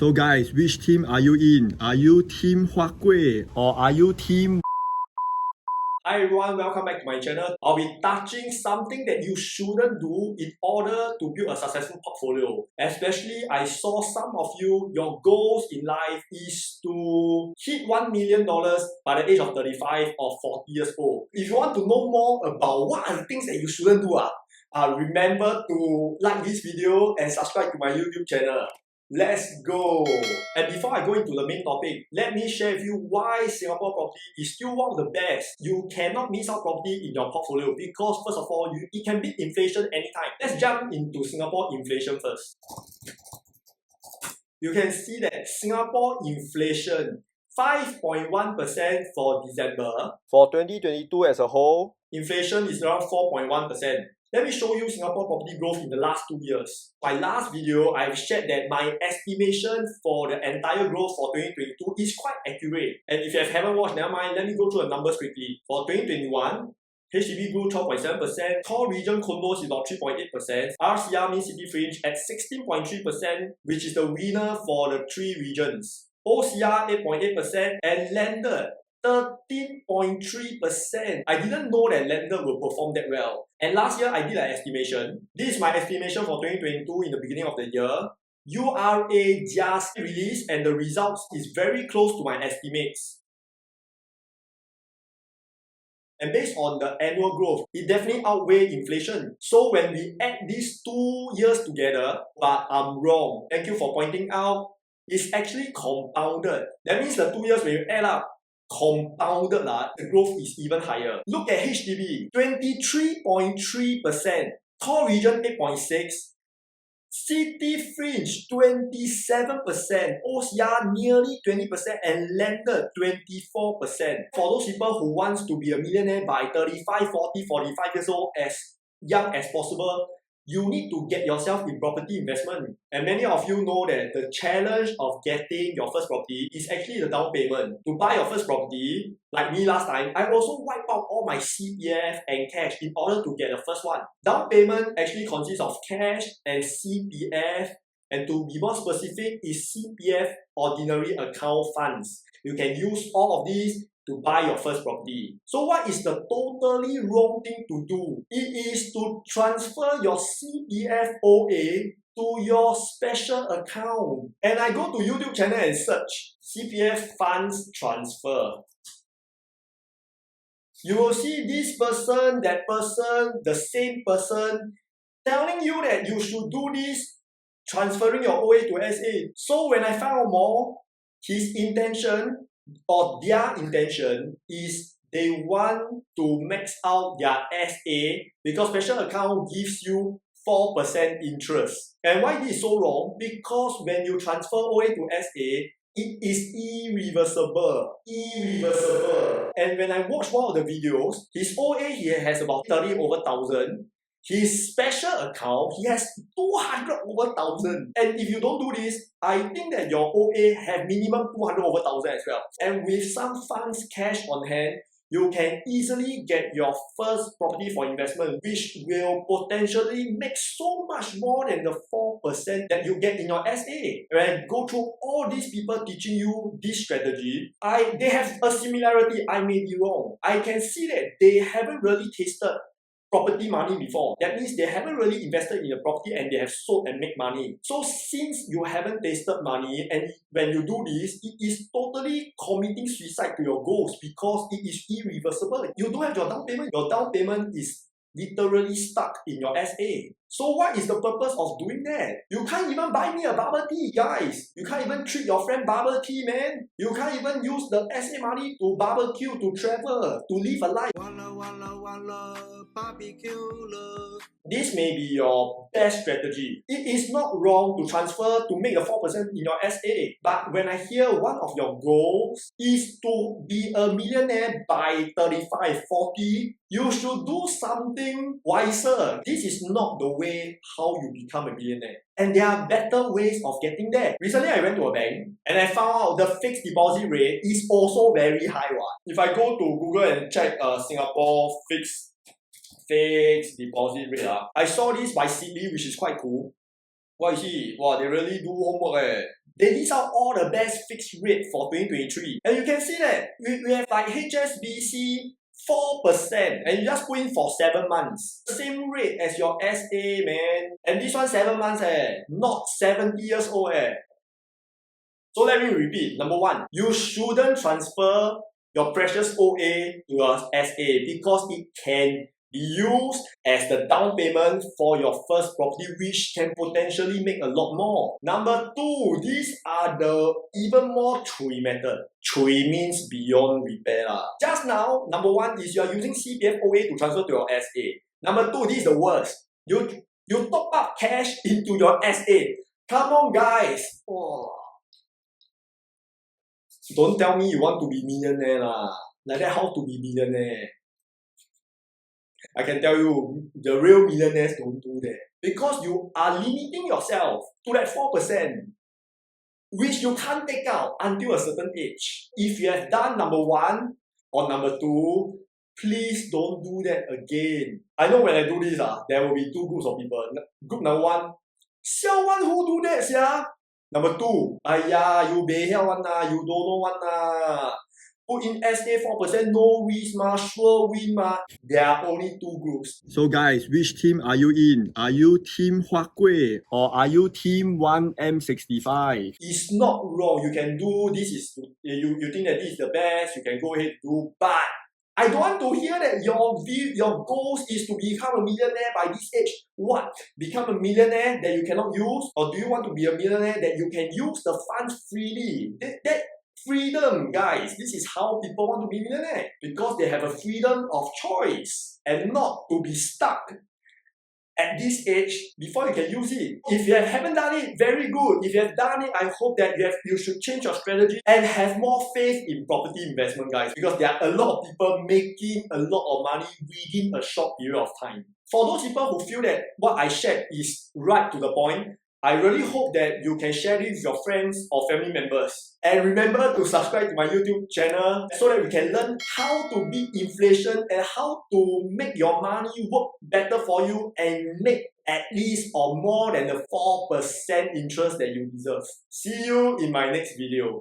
So guys, which team are you in? Are you team Hua Gui or are you team... Hi everyone, welcome back to my channel. I'll be touching something that you shouldn't do in order to build a successful portfolio. Especially, I saw some of you, your goals in life is to hit $1 million by the age of 35 or 40 years old. If you want to know more about what are the things that you shouldn't do, remember to like this video and subscribe to my YouTube channel. Let's go! And before I go into the main topic, let me share with you why Singapore property is still one of the best. You cannot miss out property in your portfolio because first of all, it can beat inflation anytime. Let's jump into Singapore inflation first. You can see that Singapore inflation 5.1% for December. For 2022 as a whole, inflation is around 4.1%. Let me show you Singapore property growth in the last 2 years. My last video, I've shared that my estimation for the entire growth for 2022 is quite accurate. And if you haven't watched, never mind, let me go through the numbers quickly. For 2021, HDB grew 12.7%, core region condos is about 3.8%, RCR mean city fringe at 16.3%, which is the winner for the 3 regions. OCR 8.8% and landed 13.3%. I didn't know that landed will perform that well. And last year, I did an estimation. This is my estimation for 2022 in the beginning of the year. URA just released and the results is very close to my estimates. And based on the annual growth, it definitely outweighs inflation. So when we add these 2 years together, but I'm wrong. Thank you for pointing out. It's actually compounded. That means the 2 years when you add up, compounded, the growth is even higher. Look at HDB, 23.3%, core region 8.6%, city fringe 27%, OCR nearly 20%, and landed 24%. For those people who wants to be a millionaire by 35, 40, 45 years old, as young as possible, you need to get yourself in property investment. And many of you know that the challenge of getting your first property is actually the down payment. To buy your first property, like me last time, I also wiped out all my CPF and cash in order to get the first one. Down payment actually consists of cash and CPF, and to be more specific is CPF ordinary account funds. You can use all of these to buy your first property. So what is the totally wrong thing to do? It is to transfer your CPF OA to your special account. And I go to YouTube channel and search CPF funds transfer. You will see this person, that person, the same person telling you that you should do this, transferring your OA to SA. So when I found out more, his intention or their intention is they want to max out their SA because special account gives you 4% interest. And why this is so wrong? Because when you transfer OA to SA, it is irreversible. Irreversible. And when I watch one of the videos, his OA here has about 30 over 1,000. His special account, he has 200 over 1,000. And if you don't do this, I think that your OA have minimum 200 over 1,000 as well. And with some funds cash on hand, you can easily get your first property for investment, which will potentially make so much more than the 4% that you get in your SA. When I go through all these people teaching you this strategy, they have a similarity. I may be wrong. I can see that they haven't really tasted property money before. That means they haven't really invested in a property and they have sold and made money. So since you haven't tasted money and when you do this, it is totally committing suicide to your goals because it is irreversible. You don't have your down payment. Your down payment is literally stuck in your SA. So what is the purpose of doing that? You can't even buy me a bubble tea, guys. You can't even treat your friend bubble tea, man. You can't even use the SA money to barbecue, to travel, to live a life. Walla walla walla, barbecue love. This may be your best strategy. It is not wrong to transfer to make the 4% in your SA. But when I hear one of your goals is to be a millionaire by 35, 40, you should do something wiser. This is not the way how you become a millionaire. And there are better ways of getting there. Recently, I went to a bank and I found out the fixed deposit rate is also very high. If I go to Google and check Singapore fixed deposit rate, I saw this by CB, which is quite cool. What you see? Wow, they really do homework. They list out all the best fixed rate for 2023. And you can see that we have like HSBC 4%, and you just put in for 7 months. Same rate as your SA, man. And this one 7 months, not 70 years old. So let me repeat. Number one, you shouldn't transfer your precious OA to your SA because it can be used as the down payment for your first property, which can potentially make a lot more. Number two, these are the even more chui method. Chui means beyond repair. Just now, number one is you are using CPF OA to transfer to your SA. Number two, this is the worst. You top up cash into your SA. Come on, guys. Oh. Don't tell me you want to be millionaire lah. Like that, how to be millionaire? I can tell you, the real millionaires don't do that. Because you are limiting yourself to that 4%, which you can't take out until a certain age. If you have done number one or number two, please don't do that again. I know when I do this, there will be two groups of people. Group number one, sell one who do that, sia. Number two, !aiya! You behel one you don't know one Put in SA 4%, no risk sure win There are only two groups. So guys, which team are you in? Are you team Hua Gui or are you team 1M65? It's not wrong. You can do this. You think that this is the best. You can go ahead and do, but I don't want to hear that your goals is to become a millionaire by this age. What? Become a millionaire that you cannot use? Or do you want to be a millionaire that you can use the funds freely? That freedom, guys. This is how people want to be millionaire. Because they have a freedom of choice and not to be stuck at this age before you can use it. If you haven't done it, very good. If you have done it, I hope that you should change your strategy and have more faith in property investment, guys. Because there are a lot of people making a lot of money within a short period of time. For those people who feel that what I shared is right to the point, I really hope that you can share this with your friends or family members. And remember to subscribe to my YouTube channel so that we can learn how to beat inflation and how to make your money work better for you and make at least or more than the 4% interest that you deserve. See you in my next video.